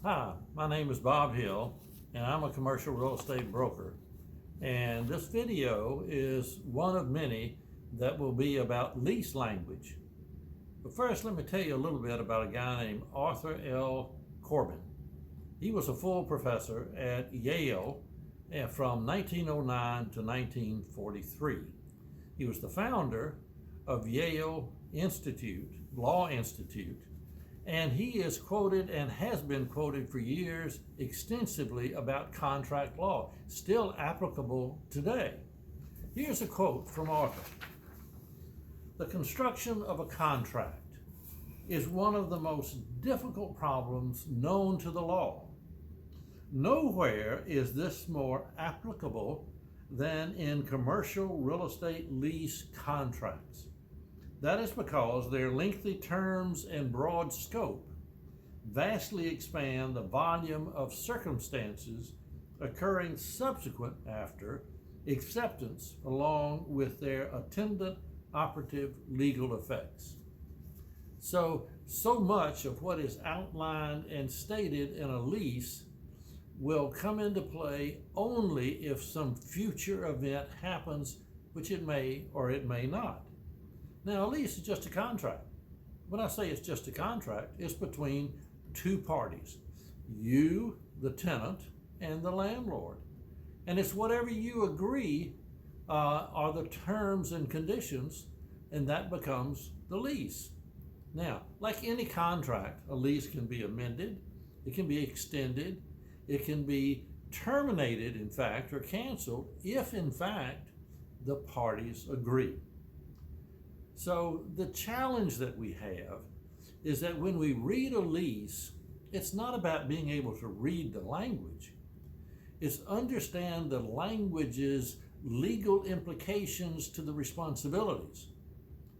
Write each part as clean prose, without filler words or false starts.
Hi, my name is Bob Hill, and I'm a commercial real estate broker. And this video is one of many that will be about lease language. But first, let me tell you a little bit about a guy named Arthur L. Corbin. He was a full professor at Yale from 1909 to 1943. He was the founder of Yale Law Institute, and he is quoted and has been quoted for years extensively about contract law, still applicable today. Here's a quote from Arthur. "The construction of a contract is one of the most difficult problems known to the law. Nowhere is this more applicable than in commercial real estate lease contracts. That is because their lengthy terms and broad scope vastly expand the volume of circumstances occurring subsequent after acceptance, along with their attendant operative legal effects. So much of what is outlined and stated in a lease will come into play only if some future event happens, which it may or it may not. Now, a lease is just a contract. When I say it's just a contract, it's between two parties, you, the tenant, and the landlord. And it's whatever you agree are the terms and conditions, and that becomes the lease. Now, like any contract, a lease can be amended, it can be extended, it can be terminated, in fact, or canceled if, in fact, the parties agree. So the challenge that we have is that when we read a lease, it's not about being able to read the language. It's understand the language's legal implications to the responsibilities.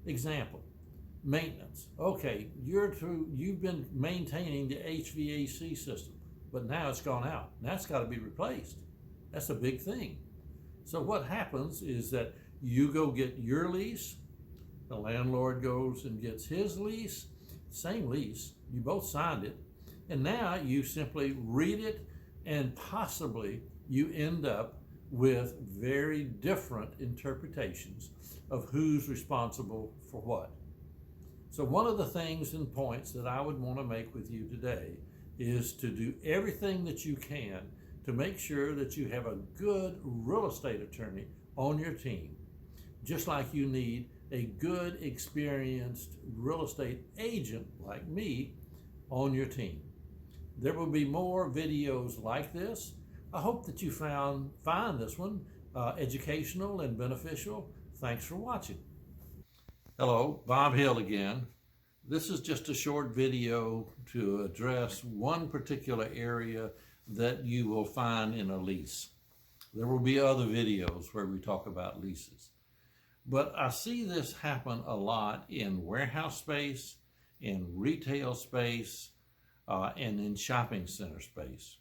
Example, maintenance. Okay, you've been maintaining the HVAC system, but now it's gone out. Now it's got to be replaced. That's a big thing. So what happens is that you go get your lease, the landlord goes and gets his lease, same lease, you both signed it, and now you simply read it, and possibly you end up with very different interpretations of who's responsible for what. So one of the things and points that I would want to make with you today is to do everything that you can to make sure that you have a good real estate attorney on your team, just like you need a good, experienced real estate agent like me on your team. There will be more videos like this. I hope that you find this one educational and beneficial. Thanks for watching. Hello, Bob Hill again. This is just a short video to address one particular area that you will find in a lease. There will be other videos where we talk about leases. But I see this happen a lot in warehouse space, in retail space, and in shopping center space.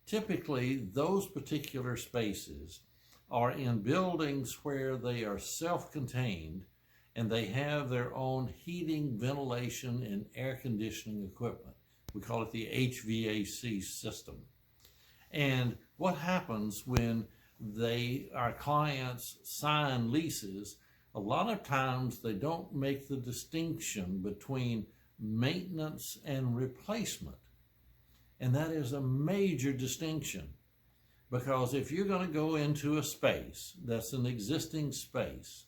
Typically, those particular spaces are in buildings where they are self-contained and they have their own heating, ventilation, and air conditioning equipment. We call it the HVAC system. And what happens when our clients sign leases, a lot of times they don't make the distinction between maintenance and replacement. And that is a major distinction, because if you're going to go into a space that's an existing space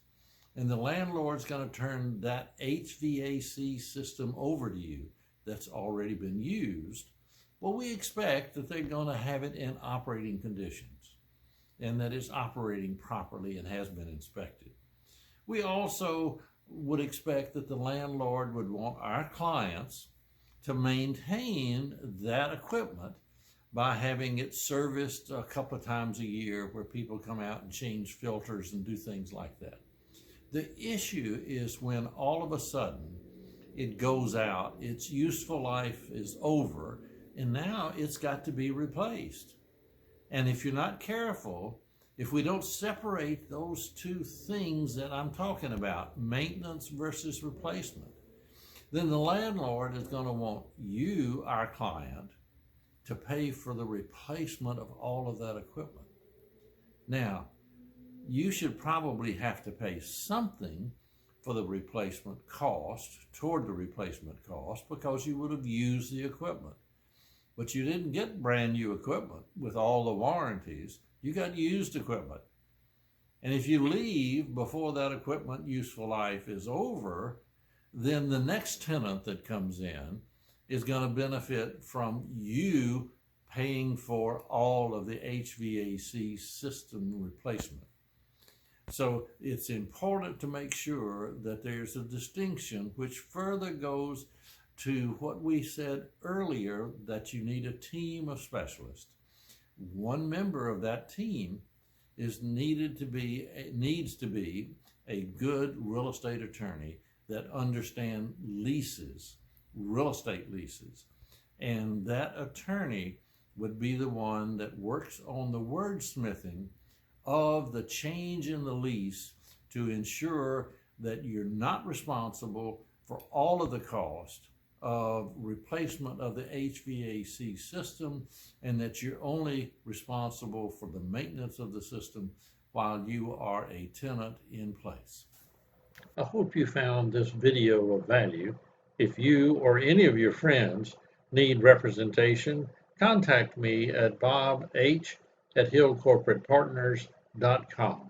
and the landlord's going to turn that HVAC system over to you that's already been used, well, we expect that they're going to have it in operating conditions and that it's operating properly and has been inspected. We also would expect that the landlord would want our clients to maintain that equipment by having it serviced a couple of times a year, where people come out and change filters and do things like that. The issue is when all of a sudden it goes out, its useful life is over, and now it's got to be replaced. And if you're not careful, if we don't separate those two things that I'm talking about, maintenance versus replacement, then the landlord is going to want you, our client, to pay for the replacement of all of that equipment. Now, you should probably have to pay something for the replacement cost, toward the replacement cost, because you would have used the equipment. But you didn't get brand new equipment with all the warranties. You got used equipment. And if you leave before that equipment useful life is over, then the next tenant that comes in is going to benefit from you paying for all of the HVAC system replacement. So it's important to make sure that there's a distinction, which further goes to what we said earlier, that you need a team of specialists. One member of that team needs to be a good real estate attorney that understands leases, real estate leases. And that attorney would be the one that works on the wordsmithing of the change in the lease to ensure that you're not responsible for all of the cost of replacement of the HVAC system, and that you're only responsible for the maintenance of the system while you are a tenant in place. I hope you found this video of value. If you or any of your friends need representation, contact me at bob.h@hillcorporatepartners.com.